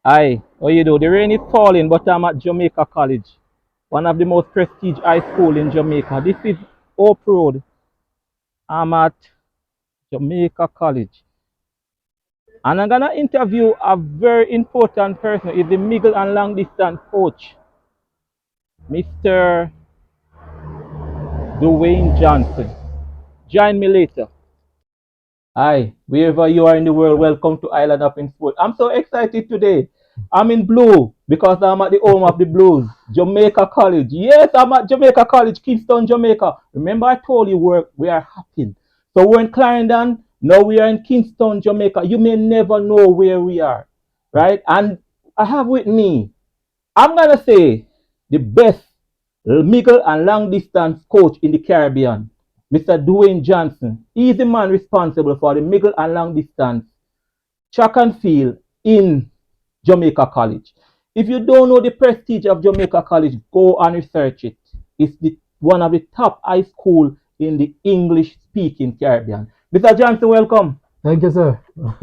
Hi, how you do? The rain is falling, but I'm at Jamaica College, one of the most prestigious high school in Jamaica. This is Hope Road. I'm at Jamaica College. And I'm gonna interview a very important person. He's the middle and long distance coach, Mr. Dwayne Johnson. Join me later. Hi, wherever you are in the world, welcome to Island Up in Sport. I'm so excited today. I'm in blue because I'm at the home of the Blues, Jamaica College. Yes, I'm at Jamaica College, Kingston, Jamaica. Remember, I told you we are happening. So we're in Clarendon, now we are in Kingston, Jamaica. You may never know where we are, right? And I have with me, I'm gonna say, the best middle and long distance coach in the Caribbean, Mr. Dwayne Johnson. He is the man responsible for the middle and long distance track and field in Jamaica College. If you don't know the prestige of Jamaica College, go and research it. It's one of the top high school in the English speaking Caribbean. Mr. Johnson, welcome. Thank you, sir.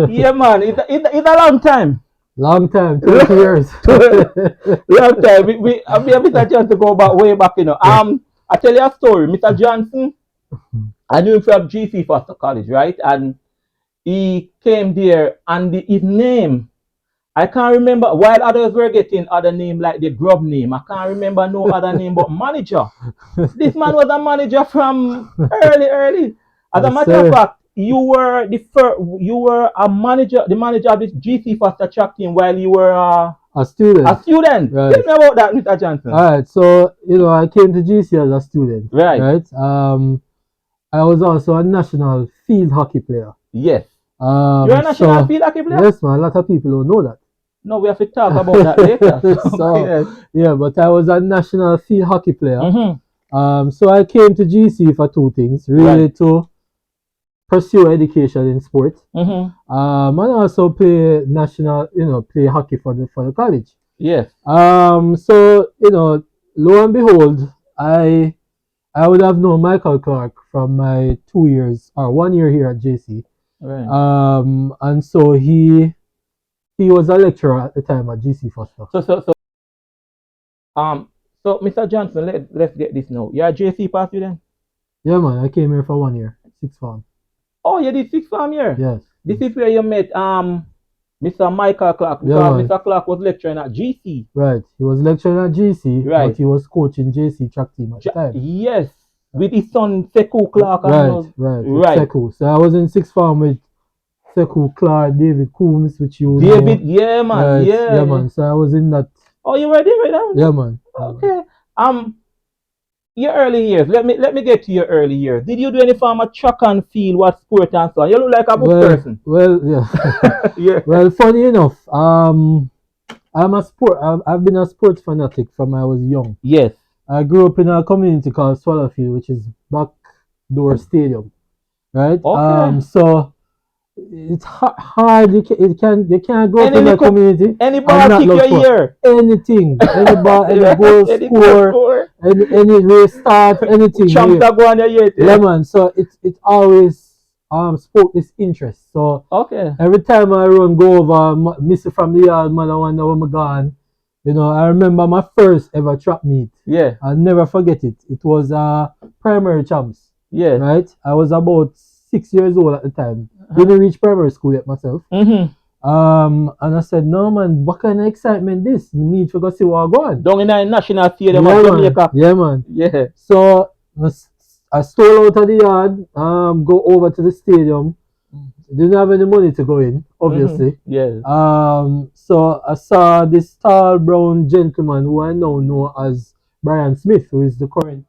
Yeah, man, it's a long time. Long time, 20 years. Long time. Me and Mr. Johnson go back way back, you know. I tell you a story. Mr. Johnson, I knew him from GC Foster College, right? And he came there, and his name, I can't remember. While others were getting other name like the grub name, I can't remember no other name but manager. This man was a manager from early. As a Yes, matter sir. of fact, you were the manager of this GC Foster track team while you were A student. a student. Right. Tell me about that, Mr. Johnson. All right, so I came to GC as a student. Right. Right. I was also a national field hockey player. Yes. You're a national field hockey player? Yes, man. A lot of people don't know that. No, we have to talk about that later. So, Yes. yeah, but I was a national field hockey player. Mhm. So I came to GC for two things, really, Right. to pursue education in sport. Mhm. And also play national, play hockey for the college. Yes. So lo and behold, I would have known Michael Clark from my 2 years or 1 year here at JC. Right. And so he was a lecturer at the time at GC Foster. So Mr. Johnson, let's get this now. You're a JC pass student? Yeah, man, I came here for 1 year, sixth form. Oh, you did sixth form here? Yes. This is where you met Mr. Michael Clark, Yeah, because man. Mr. Clark was lecturing at GC. Right. He was lecturing at GC, Right. but he was coaching JC track team at the time. Yes, with his son Sekou Clark. And Right. Sekou. So I was in sixth form with Sekou, Clark, David Coombs, which you David, know. yeah, man, Right. yeah. Yeah, man. So I was in that. Oh, you were there right now? Yeah, man. Okay. Your early years. Let me get to your early years. Did you do any form of track and field, what sport and so on? You look like a book person. Well, yeah. Yeah. Well, funny enough, I'm a sport. I've been a sports fanatic from I was young. Yes. I grew up in a community called Swallowfield, which is backdoor stadium, right? Okay. So it's hard. You can't go up in a community. Any and ball not kick love your sport. ear. Anything, any ball, any goal Any score, any race start, anything. Champs are going on your ear. Yeah, man. So it always spoke this interest. So Okay. every time I go over, miss it from the yard, man, I wonder where I'm gone. I remember my first ever track meet. Yeah. I'll never forget it. It was primary champs. Yeah. Right? I was about 6 years old at the time. Didn't reach primary school yet myself. Mm-hmm. And I said, no, man, what kind of excitement this? We need to go see what I'm going. Down in the national stadium Yeah, of man. Jamaica. Yeah, man. Yeah. So I stole out of the yard, go over to the stadium. Didn't have any money to go in, obviously. Yeah. So I saw this tall brown gentleman who I now know as Brian Smith, who is the current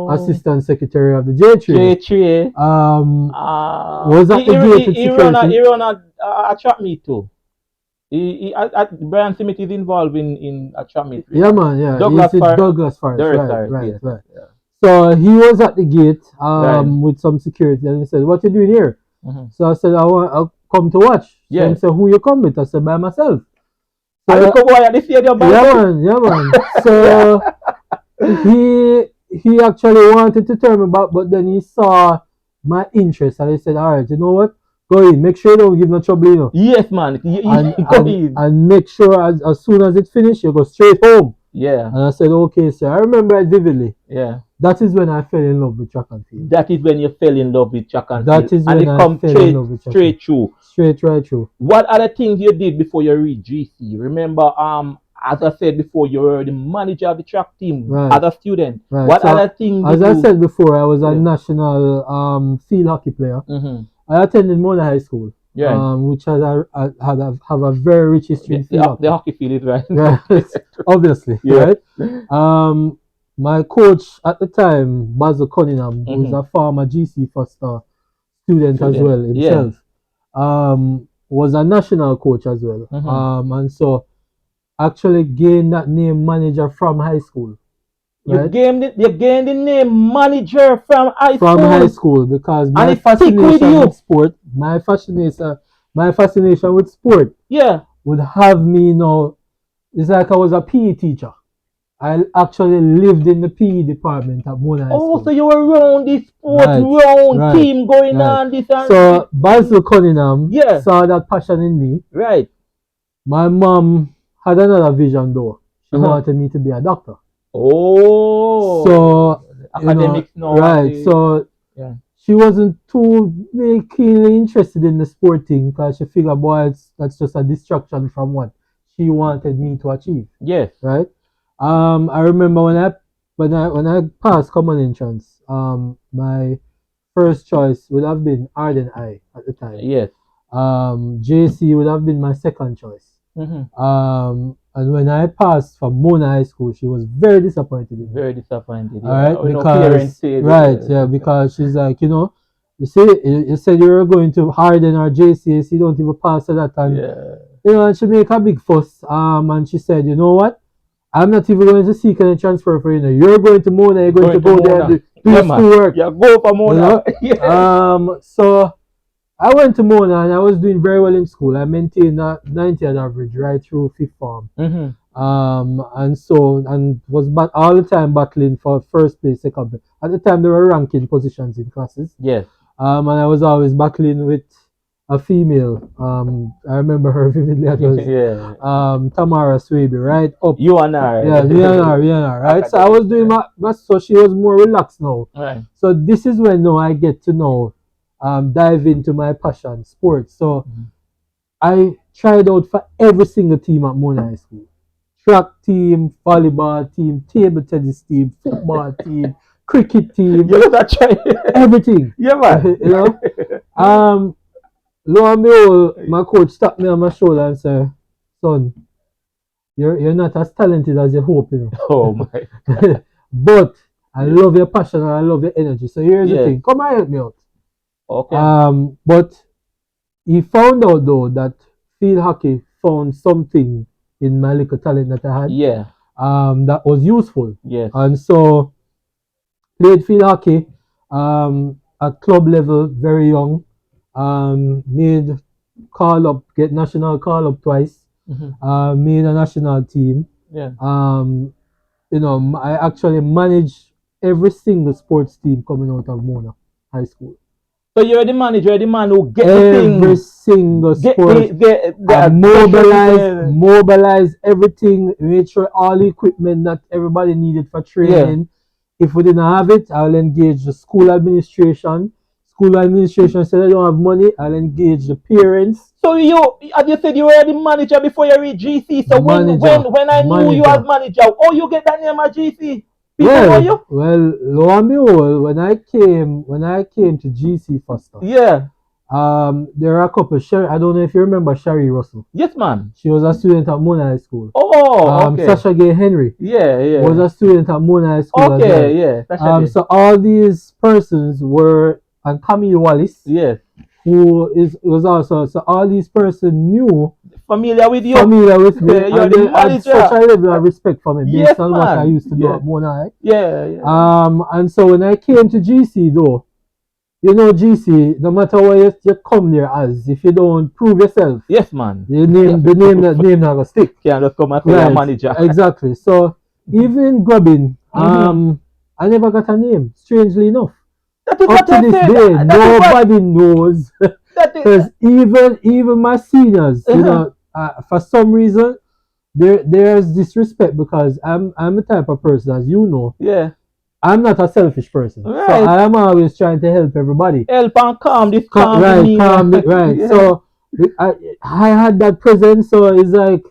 assistant secretary of the J3. J3. Was at the gate with security. He run a track meet too. Brian Smith is involved in a track meet. Yeah, man. Yeah. Douglas Forest. Right. Yeah. So he was at the gate Right. with some security, and he said, "What you doing here?" Mm-hmm. So I said, "I'll come to watch." Yeah. So he said, "Who you come with?" I said, "By myself." So I come at the stadium. Yeah, man. So he actually wanted to turn me back, but then he saw my interest, and he said, "All right, you know what? go in. Make sure you don't give no trouble, you know. Yes, man. And, Go and, in. and make sure as soon as it finished, you go straight home. Yeah. And I said, okay, sir. I remember it vividly. Yeah. That is when I fell in love with track and field. That is when you fell in love with track and That field. is And when it I come fell in love with track and straight through. Straight right through. What other things you did before you reached GC? Remember, as I said before, you were the manager of the track team as a student. Right. What So, other things as did I you... said before, I was a national field hockey player. I attended Mona High School, which have a very rich history in field hockey. The hockey field is right. Right. Obviously, right? My coach at the time, Basil Cunningham, who is a former GC first student as well himself, was a national coach as well. And so actually gained that name manager from high school. Right? You gained the name manager from high school. From high school, because my fascination with sport, my fascination with sport, would have me, you know, it's like I was a PE teacher. I actually lived in the PE department at Mona High School. Oh, so you were around this sport, team going on this and... So Basil Cunningham saw that passion in me. Right. My mom had another vision though. She wanted me to be a doctor. Oh. So academics, you know, right. So she wasn't too keenly interested in the sport thing, because she figured, boy, that's just a distraction from what she wanted me to achieve. Yes. Right. I remember when I passed common entrance, my first choice would have been Arden I at the time. Yes. JC would have been my second choice. And when I passed from Mona High School, she was very disappointed. Very disappointed. All right, because because she's like, you know, you said you were going to Harden or JCS, you don't even pass at that time. You know, and she make a big fuss. And she said, you know what? I'm not even going to seek any transfer for you. Know. You're going to Mona. You're going to go there and do your schoolwork. Yeah, go for Mona. You know? So I went to Mona and I was doing very well in school. I maintained a 90 on average right through fifth form. And was all the time battling for first place, second place. At the time, there were ranking positions in classes. Yes. And I was always battling with a female. I remember her vividly. It was Tamara Swaby, right? Up. You and her. Yeah, me and her, right? So I was doing my so she was more relaxed now. Right. So this is when now I get to know dive into my passion, sports. So I tried out for every single team at Mona High School. Track team, volleyball team, table tennis team, football team, cricket team. Everything. Yeah, man. You know? Lo and behold, my coach tapped me on my shoulder and said, son, you're not as talented as you hope, you know. Oh my. But I love your passion and I love your energy. So here's the thing. Come and help me out. Okay. But he found out though that field hockey found something in my little talent that I had. Yeah. That was useful. Yes. And so played field hockey at club level very young. Made get national call up twice. Made a national team. Yeah. You know, I actually managed every single sports team coming out of Mona High School. So you're the manager, the man who gets every single sport, mobilize everything, make sure all the equipment that everybody needed for training. If we didn't have it, I'll engage the school administration. School administration said I don't have money, I'll engage the parents. So as you said, you were the manager before you reached GC. So when I knew you as manager, you get that name at GC? Well, lo and behold, when I came to GC first, there are a couple. I don't know if you remember Sherry Russell. Yes, man. She was a student at Mona High School. Oh, okay. Sasha Gay Henry. Was a student at Mona High School. Okay, as well. So all these persons were, and Camille Wallace. Yes. Who was also, so all these persons knew. Familiar with you. Familiar with me. You're the manager. Such a level of respect for me based on what I used to do at Mona High. And so when I came to GC though, you know GC, no matter what you come there as, if you don't prove yourself. Yes, man. The name not gonna stick. Can't just come and call your manager. Exactly. So even grubbing, I never got a name, strangely enough. Up to this day, nobody knows Because even my seniors, you know, for some reason, there's disrespect because I'm the type of person, as you know. Yeah. I'm not a selfish person, Right. so I am always trying to help everybody. Help and calm this Right, calm it, right. Yeah. So I had that presence, so it's like,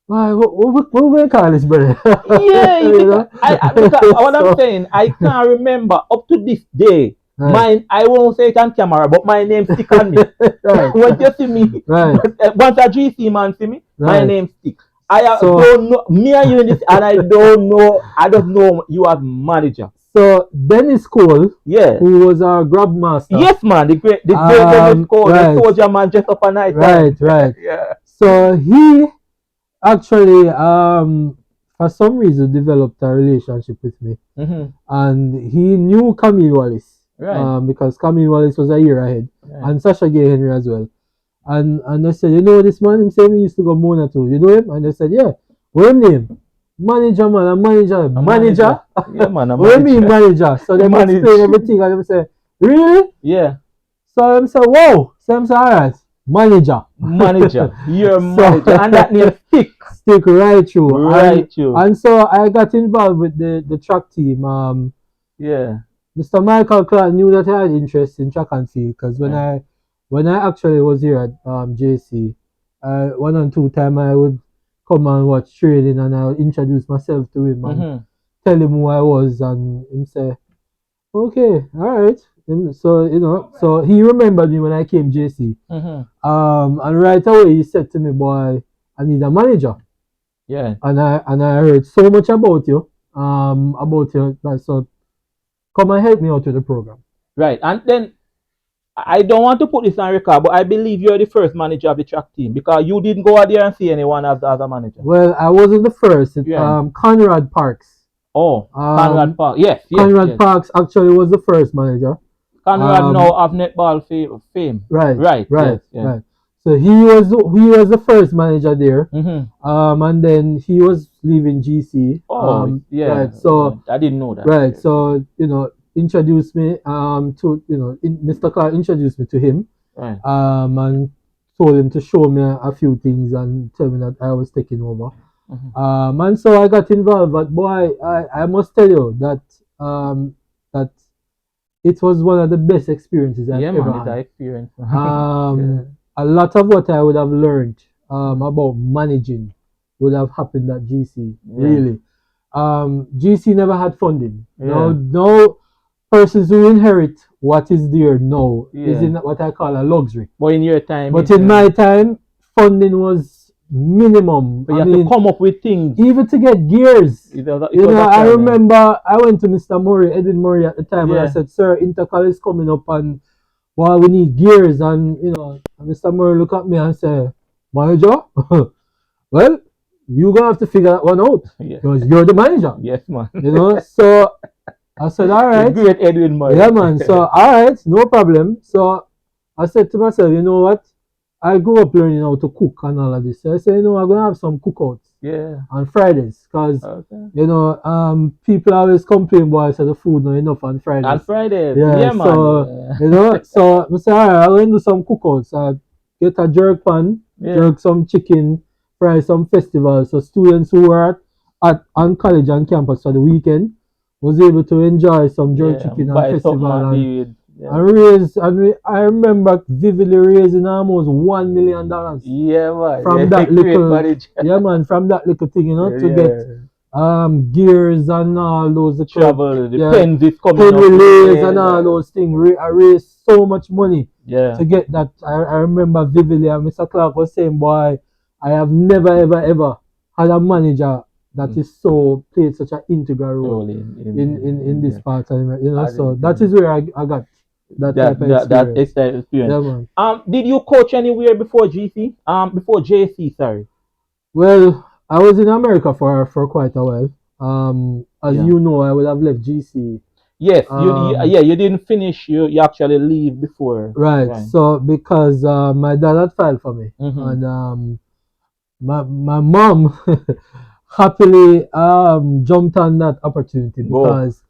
why, what we call this, brother? Yeah, You know? because what I'm So, saying, I can't remember up to this day. right, Mine, I won't say it on camera, but my name stick on me. right, When you see me, right, once a GC man see me, my right. name stick. I So, don't know me and you in this, and I don't know. I just know you as manager. so Dennis Cole, Yeah. who was our grab master. Yes, man. The great Dennis Cole, Right, the soldier man, just up a night. right, right. Yeah. So he actually, for some reason, developed a relationship with me, and he knew Camille Wallace, Right. because Camille Wallace was a year ahead, Right. and Sasha Gay Henry as well. And I said, you know this man? Him say he used to go Mona too. You know him? And they said, yeah. What him name? Manager, man. A manager. Manager? Yeah, man. A What do you manager. mean manager? So they explain everything, and they say, really? Yeah. So I say, whoa. So I say, all right. Manager. Manager. You're manager. And that name stick. Stick right through. Right through. And so I got involved with the track team. Yeah. Mr. Michael Clark knew that I had interest in track and field because when I actually was here at JC, one and two time I would come and watch training and I would introduce myself to him and tell him who I was, and him say, okay, all right. So you know, so he remembered me when I came JC. And right away he said to me, boy, I need a manager. Yeah. And I heard so much about you, so come and help me out with the program. Right. And then I don't want to put this on record, but I believe you're the first manager of the track team because you didn't go out there and see anyone as a manager. Well, I wasn't the first. Yeah. Conrad Parks. Oh, Conrad Parks. Yes, Conrad Parks actually was the first manager. Conrad now of netball fame. Right. Yes. So he was the first manager there. And then he was leaving GC. Oh, yeah. Right. So I didn't know that. Right. So you know, introduced me to Mr. Clark introduced me to him. Right. And told him to show me a few things and tell me that I was taking over. And so I got involved. But boy, I must tell you that that it was one of the best experiences I've ever had. That experience. A lot of what I would have learned about managing would have happened at GC. Really. GC never had funding. No persons who inherit what is there now is in what I call a luxury. But in your time. But in my time, funding was minimum. But you have to come up with things. Even to get gears. I remember I went to Mr. Murray, Edwin Murray at the time, and I said, sir, Intercal is coming up and well, we need gears. And Mr. Murray looked at me and said, manager, well, you're gonna have to figure that one out because you're the manager. Yes, man. So I said, all right. Great Edwin Murray. Yeah, man. So all right, no problem. So I said to myself, you know what? I grew up learning how to cook and all of this. So I said, I'm gonna have some cookouts. Yeah. On Fridays, because people always complain, boy, so the food not enough on Fridays. On Fridays, man. So I said, all right, I'm gonna do some cookouts. Get a jerk pan, jerk some chicken, fry some festivals. So students who were on college and campus for the weekend was able to enjoy some jerk chicken and festival. I remember vividly raising almost $1 million. Yeah, man. From that little, from that little thing, to get gears and all those travel, the pens is coming pen relays and all those things. I raised so much money to get that. I remember vividly, and Mr. Clark was saying, boy, I have never ever had a manager that is so played such an integral role in this part. So that is where I got that type of experience. Yeah, did you coach anywhere before GC? Before JC, sorry. Well, I was in America for quite a while. As you know, I would have left GC. Yes, you didn't finish. You actually leave before. Right. So because my dad had filed for me, and my mom happily jumped on that opportunity because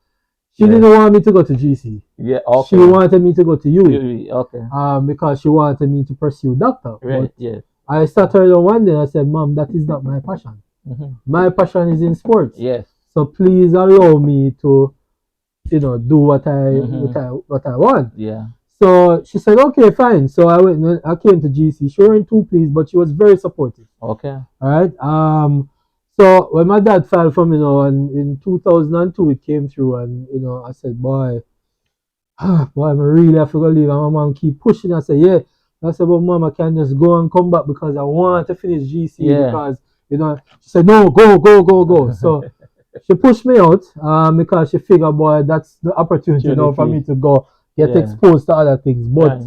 She didn't want me to go to GC. Yeah, okay. She wanted me to go to UE. Okay. Because she wanted me to pursue doctor. Right, But yes. I sat her down one day and I said, Mom, that is not my passion. My passion is in sports. Yes. So please allow me to, do what I want. Yeah. So she said, okay, fine. So I went and I came to GC. She weren't too pleased, but she was very supportive. Okay. All right. So when my dad filed for me, and in 2002 it came through, and I said, boy, boy, I really have to go leave. And my mom keep pushing. I said, yeah. I said, well, mom, I can't just go and come back because I want to finish GC because she said, no, go. So she pushed me out because she figured, boy, that's the opportunity now for me to go get exposed to other things. But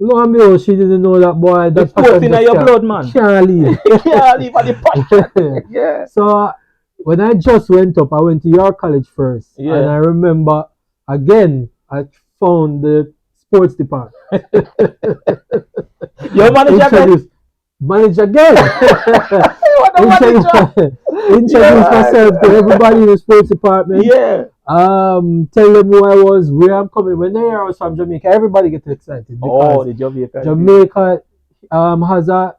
lo and behold, she didn't know that, boy. That passion in your blood, man. Can't leave. Can't leave at the passion. Yeah. So when I just went up, I went to York College first. Yeah. And I remember, again, I found the sports department. Your manager again? Manage again. Introduce myself to everybody in the sports department. Yeah. Tell them who I was, where I'm coming. When they hear I was from Jamaica, everybody gets excited because the Jamaica. Jamaica has a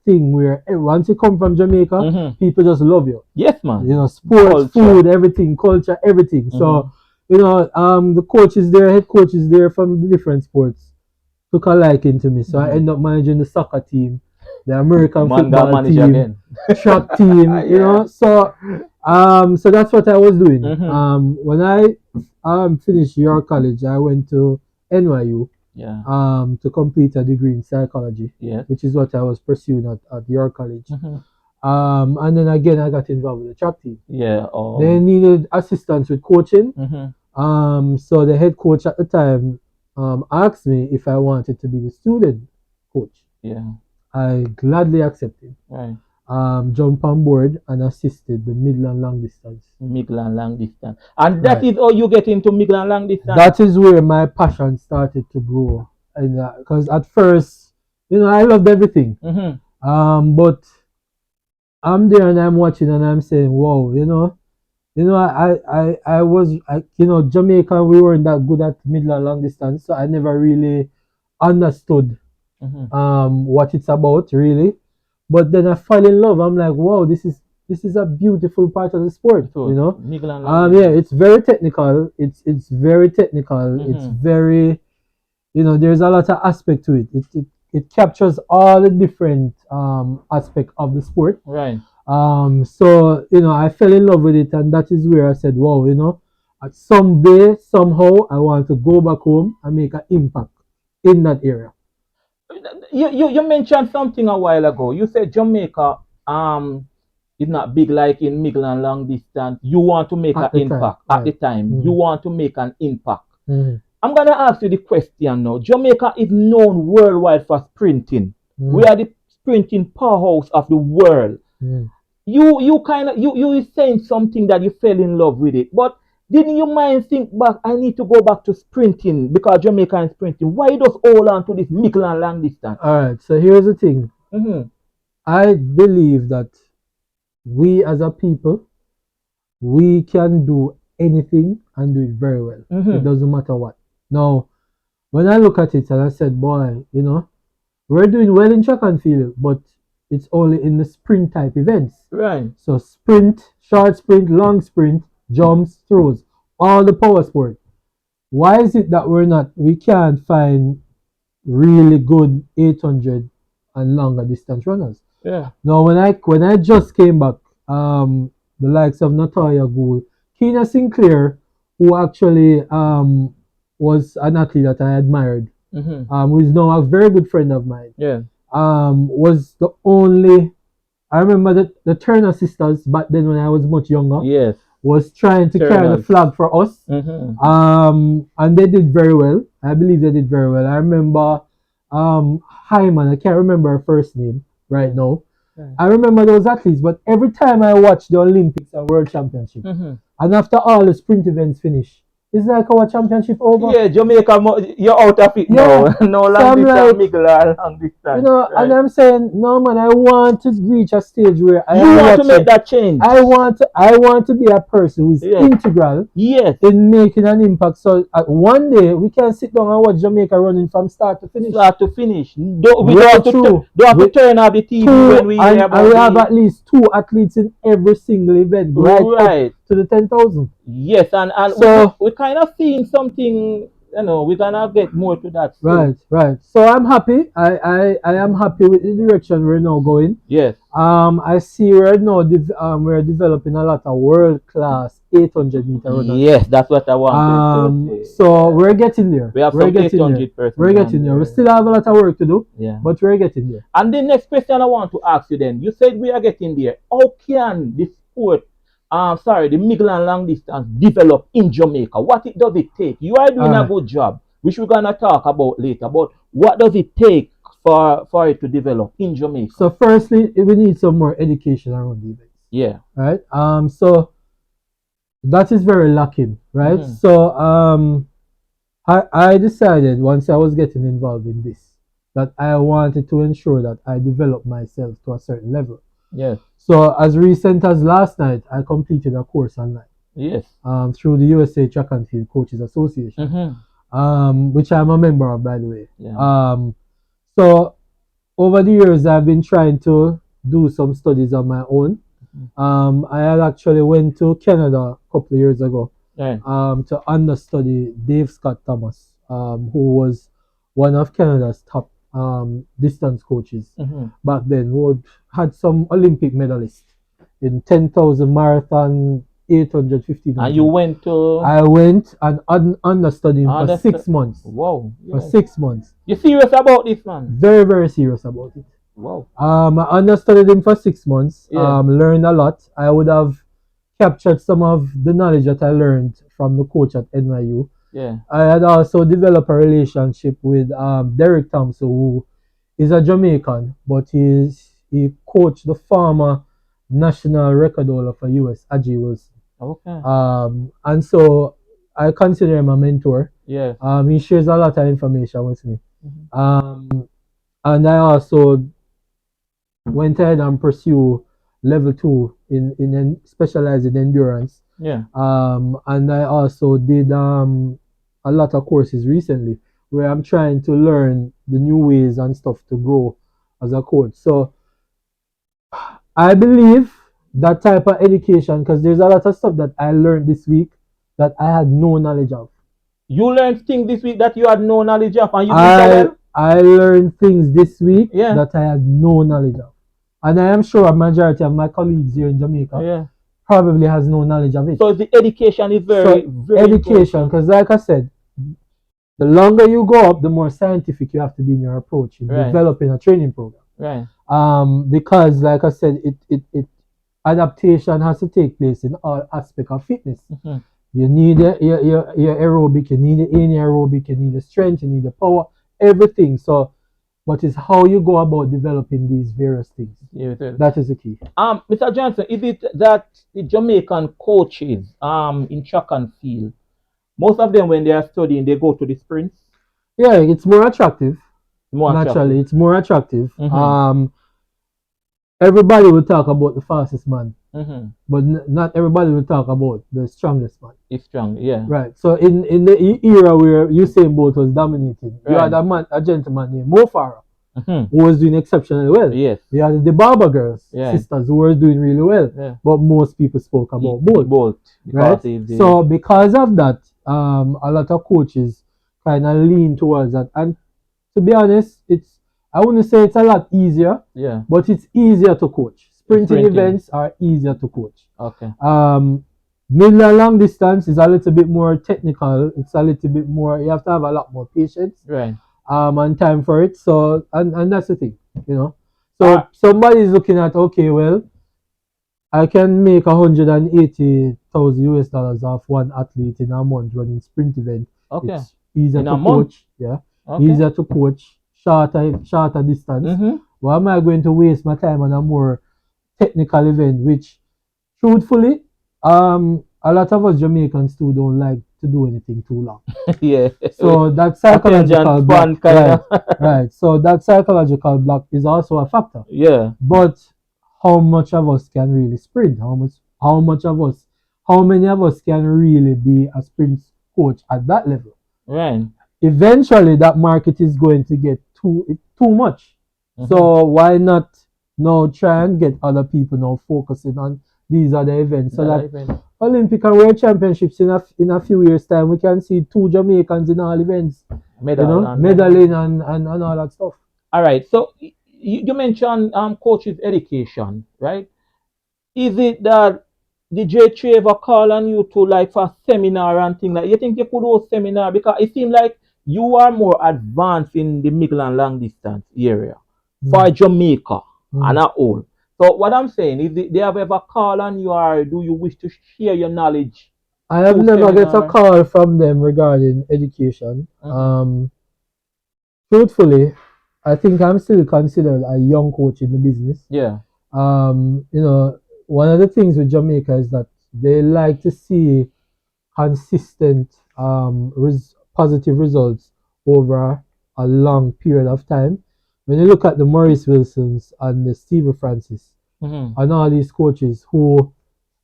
thing where once you come from Jamaica, people just love you. Yes, man. Sports, culture. Food, everything, culture, everything. So the coach is there, head coach is there from the different sports. Took a liking to me, so I end up managing the soccer team, the American football team, again. Track team. So that's what I was doing. When I finished York College, I went to NYU. Yeah. To complete a degree in psychology. Yeah. Which is what I was pursuing at York College. And then again I got involved with the track team. Yeah. They needed assistance with coaching. So the head coach at the time asked me if I wanted to be the student coach. Yeah. I gladly accepted. Right. Jump on board and assisted the middle and long distance. Middle and long distance. And that is how you get into middle and long distance? That is where my passion started to grow. Because at first, I loved everything. But I'm there and I'm watching and I'm saying, wow, I was, Jamaica, we weren't that good at middle and long distance. So I never really understood what it's about, really. But then I fell in love. I'm like, wow, this is a beautiful part of the sport, Yeah, it's very technical. It's very technical. It's very, there's a lot of aspect to it. It captures all the different aspect of the sport. Right. So I fell in love with it, and that is where I said, wow, someday, somehow, I want to go back home and make an impact in that area. You mentioned something a while ago. You said Jamaica is not big like in middle and long distance. You want to make an impact at the time. You want to make an impact. I'm gonna ask you the question now. Jamaica is known worldwide for sprinting. We are the sprinting powerhouse of the world. You is saying something that you fell in love with it, but didn't you mind think back? I need to go back to sprinting because Jamaica is sprinting. Why does hold on to this middle and long distance? All right. So here's the thing. I believe that we as a people, we can do anything and do it very well. It doesn't matter what. Now, when I look at it and I said, boy, we're doing well in track and field, but it's only in the sprint type events. Right. So sprint, short sprint, long sprint, jumps, throws, all the power sport. Why is it that we can't find really good 800 and longer distance runners? Yeah. Now when I just came back, the likes of Natalia Gould, Keena Sinclair, who actually was an athlete that I admired, who is now a very good friend of mine. Yeah. Was the only. I remember the Turner sisters back then when I was much younger. Yes. Was trying to carry the flag for us. And they did very well. I believe they did very well. I remember Hyman, I can't remember her first name right now. I remember those athletes, but every time I watch the Olympics and World Championship, and after all the sprint events finish, it's like our championship over. Yeah, Jamaica, you're out of it Yeah. now. No So long I'm distance, like, Miguel, long distance. you know, Right. and I'm saying, no man, I want to reach a stage where I You am want to watching. make that change. I want to be a person who is Yes. integral Yes. in making an impact. So one day we can sit down and watch Jamaica running from start to finish. Start to finish. Don't, we Right don't have, through. don't have to turn off the TV when we hear about And we have the... at least 2 athletes in every single event, right Right. up to the 10,000. Yes, and So we kind of seeing something, you know, we're gonna get more to that soon. right. So I'm happy. I am happy with the direction we're now going. Yes. I see right now we're developing a lot of world class 800-meter runners. Yes, that's what I wanted to say. So we're getting there. We have we're some getting 800 there. persons. We're getting there. We still have a lot of work to do. Yeah. But we're getting there. And the next question I want to ask you then, you said we are getting there. How can the sport, the middle and long distance develop in Jamaica? What does it take? You are doing a good job, which we're gonna talk about later. But what does it take for it to develop in Jamaica? So firstly, we need some more education around the events. Yeah. Right. So that is very lacking. Right. Mm-hmm. So I decided once I was getting involved in this that I wanted to ensure that I develop myself to a certain level. Yes. So as recent as last night, I completed a course online. Yes. Through the USA Track and Field Coaches Association, which I'm a member of, by the way. Yeah. So over the years, I've been trying to do some studies on my own. I had actually went to Canada a couple of years ago. Right. To understudy Dave Scott Thomas, who was one of Canada's top distance coaches back then, who had some Olympic medalists in 10,000 marathon, 800, 1500. And you went to... I went and understudied him for 6 months. Wow. For 6 months. You serious about this, man? Very, very serious about it. Wow. I understudied him for 6 months. Yeah. Learned a lot. I would have captured some of the knowledge that I learned from the coach at NYU. Yeah. I had also developed a relationship with Derek Thompson, who is a Jamaican, but he coached the former national record holder for US, Ajay Wilson. Okay. And so I consider him a mentor. Yeah. He shares a lot of information with me. And I also went ahead and pursue level 2 in specialized in endurance. Yeah. And I also did a lot of courses recently where I'm trying to learn the new ways and stuff to grow as a coach. So I believe that type of education, because there's a lot of stuff that I learned this week that I had no knowledge of. You learned things this week that you had no knowledge of, and you I learned things this week Yeah. that I had no knowledge of. And I am sure a majority of my colleagues here in Jamaica probably has no knowledge of it. So the education is very education, because like I said, the longer you go up, the more scientific you have to be in your approach in developing a training program. Right. Because like I said, it adaptation has to take place in all aspects of fitness. You need your aerobic, you need the anaerobic, you need the strength, you need the power, everything. So, but it's how you go about developing these various things. Yeah, that is the key. Mr. Johnson, is it that the Jamaican coaches in track and field, most of them when they are studying, they go to the sprints? Yeah, it's more attractive. Naturally, it's more attractive. Everybody will talk about the fastest man, but not everybody will talk about the strongest man. It's strong, yeah. Right. So in the era where Usain Bolt was dominating, you had a gentleman named Mo Farah, who was doing exceptionally well. Yes. You had the Barber girls, sisters, who were doing really well. Yeah. But most people spoke about Bolt. Right. So because of that, a lot of coaches kind of lean towards that. And to be honest, I wouldn't say it's a lot easier, but it's easier to coach. Sprinting events are easier to coach. Okay. Middle and long distance is a little bit more technical. It's a little bit more, you have to have a lot more patience. Right. And time for it. So, and that's the thing, you know. So somebody's looking at, okay, well, I can make 180,000 US dollars off one athlete in a month running sprint event. Okay. It's easier to coach. Yeah. Okay. Easier to coach. Shorter distance. Why am I going to waste my time on a more technical event, which truthfully, a lot of us Jamaicans too don't like to do anything too long. Yeah. So that Attention psychological block, span kind right, of. right. So that psychological block is also a factor. Yeah. But how much of us can really sprint? How many of us can really be a sprint coach at that level? Right. Eventually that market is going to get too much. So why not now try and get other people now focusing on these other events, so that Olympic and World Championships in a few years time we can see 2 Jamaicans in all events, medaling and all that stuff. All right. So you mentioned coaches education, right? Is it that the J3 ever call on you to like for seminar and things like you think you could do a seminar because it seems like you are more advanced in the middle and long distance area for Jamaica and a whole. So what I'm saying is they have ever call on you or do you wish to share your knowledge? I have never get a call from them regarding education. Truthfully, I think I'm still considered a young coach in the business. Yeah. One of the things with Jamaica is that they like to see consistent positive results over a long period of time. When you look at the Maurice Wilsons and the Steve Francis and all these coaches who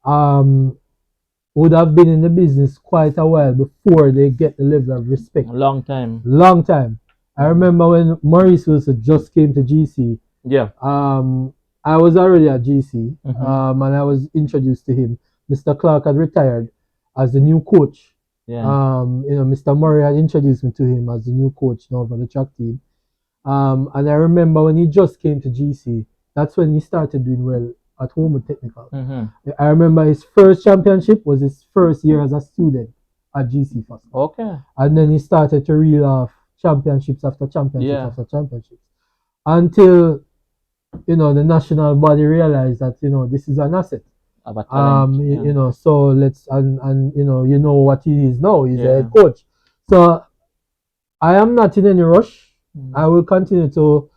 would have been in the business quite a while before they get the level of respect. Long time. Long time. I remember when Maurice Wilson just came to GC. Yeah. I was already at GC, and I was introduced to him. Mr. Clark had retired as the new coach. Yeah. Mr. Murray had introduced me to him as the new coach now for the track team. And I remember when he just came to GC, that's when he started doing well at home with technical. I remember his first championship was his first year as a student at GC first. Okay. And then he started to reel off championships after championships after championships, until the national body realized that this is an asset. So let's and what he is now. He's a head coach. So I am not in any rush. I will continue to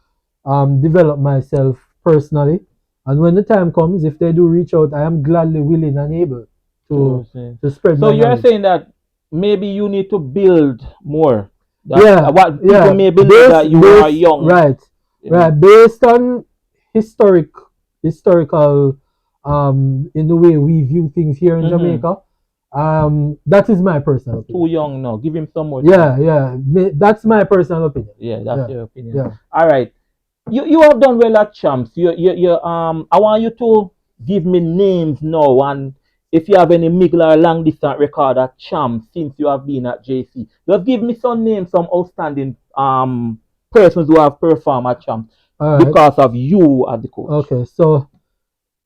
develop myself personally, and when the time comes, if they do reach out, I am gladly willing and able to spread. So you're saying that maybe you need to build more. What people may believe that you are young. Right. Based on historical in the way we view things here in Jamaica. That is my personal opinion. Too young now. Give him some more time. Yeah. That's my personal opinion. Yeah, that's your opinion. Yeah. All right. You have done well at Champs. I want you to give me names now, and if you have any middle or long distance record at Champs since you have been at JC, just give me some names, some outstanding persons who have performed at Champs because of you as the coach. Okay, so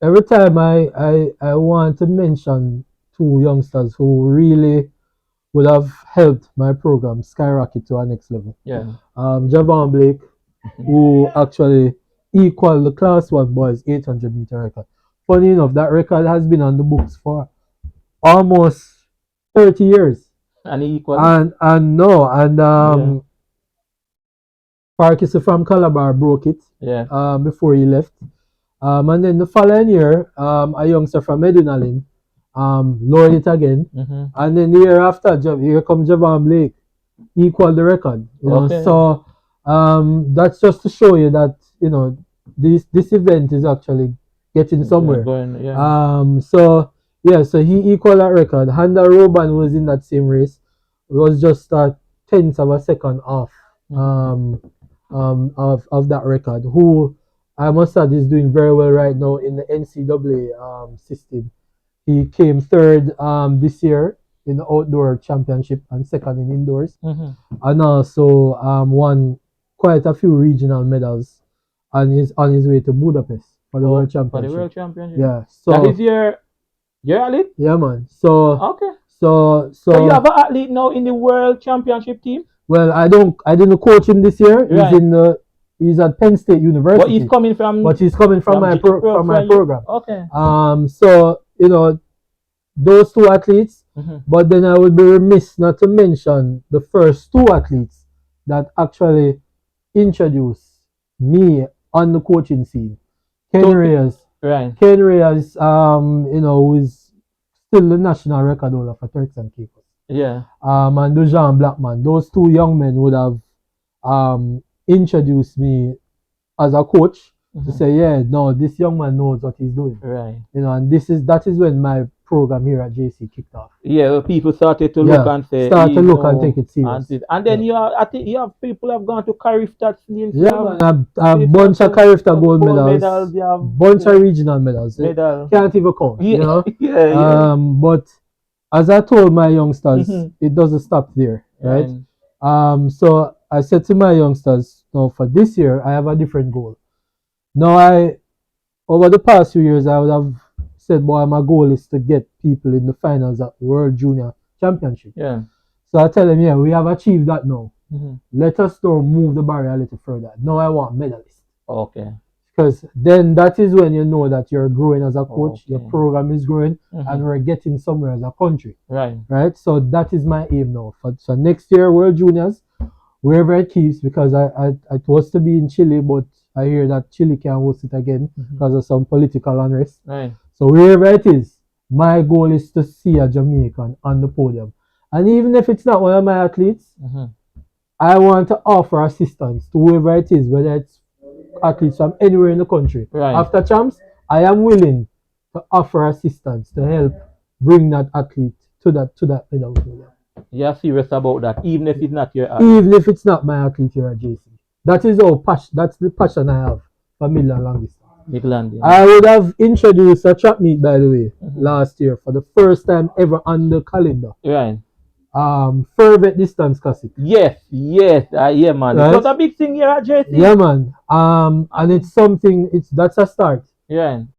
every time I want to mention 2 youngsters who really would have helped my program skyrocket to our next level. Yeah. Javon Blake, who actually equaled the Class 1 boys 800-meter record. Funny enough, that record has been on the books for almost 30 years. And he equaled. Parkis from Calabar broke it. Yeah. Before he left. And then the following year, a youngster from Medunalin lowered it again. And then the year after, here comes Javon Blake, equal the record. So that's just to show you that this event is actually getting somewhere. So he equaled that record. Handa Roban was in that same race. It was just a tenth of a second off of that record. Who I must add is doing very well right now in the NCAA system. He came third this year in the outdoor championship and second in indoors, and also won quite a few regional medals, and is on his way to Budapest for the World Championship. For the World Championship. Yeah. So that is your athlete? Yeah, man. So okay. So you have an athlete now in the World Championship team? Well, I didn't coach him this year. Right. He's at Penn State University. But he's coming from my program. Okay. So those 2 athletes, but then I would be remiss not to mention the first 2 athletes that actually introduced me on the coaching scene. Ken Reyes. Right. Ken Reyes, who is still the national record holder for Turks and Caicos. Yeah. And Dujan Blackman. Those two young men would have introduced me as a coach to say, yeah, no, this young man knows what he's doing. Right. You know, and that is when my program here at JC kicked off. Yeah, well, people started to look and say, start to look and take it serious. And then you have, I think you have people have gone to Carifta since. Yeah, man, a bunch of Carifta gold medals, you have bunch of regional medals. Can't even count, you know. But as I told my youngsters, it doesn't stop there, right? So I said to my youngsters, no, for this year I have a different goal. Now over the past few years, I would have said, boy, my goal is to get people in the finals at World Junior Championship. Yeah. So I tell them, yeah, we have achieved that now. Let us now move the barrier a little further. Now I want medalists. Okay. Because then that is when you know that you're growing as a coach, your program is growing, and we're getting somewhere as a country. Right? So that is my aim now. So next year, World Juniors, wherever it keeps, because I was to be in Chile, but I hear that Chile can't host it again because of some political unrest. So wherever it is, my goal is to see a Jamaican on the podium. And even if it's not one of my athletes, I want to offer assistance to whoever it is, whether it's athletes from anywhere in the country. After champs, I am willing to offer assistance to help bring that athlete to that medal podium. You're serious about that, even if it's not your athlete. Even if it's not my athlete here at JC. That is that's the passion I have for middle and long distance. I would have introduced a track meet, by the way, last year for the first time ever on the calendar. Fervent distance classic. Yes, yeah, man. Right? It was a big thing here at JC. Yeah, man. And it's something. That's a start. Yeah.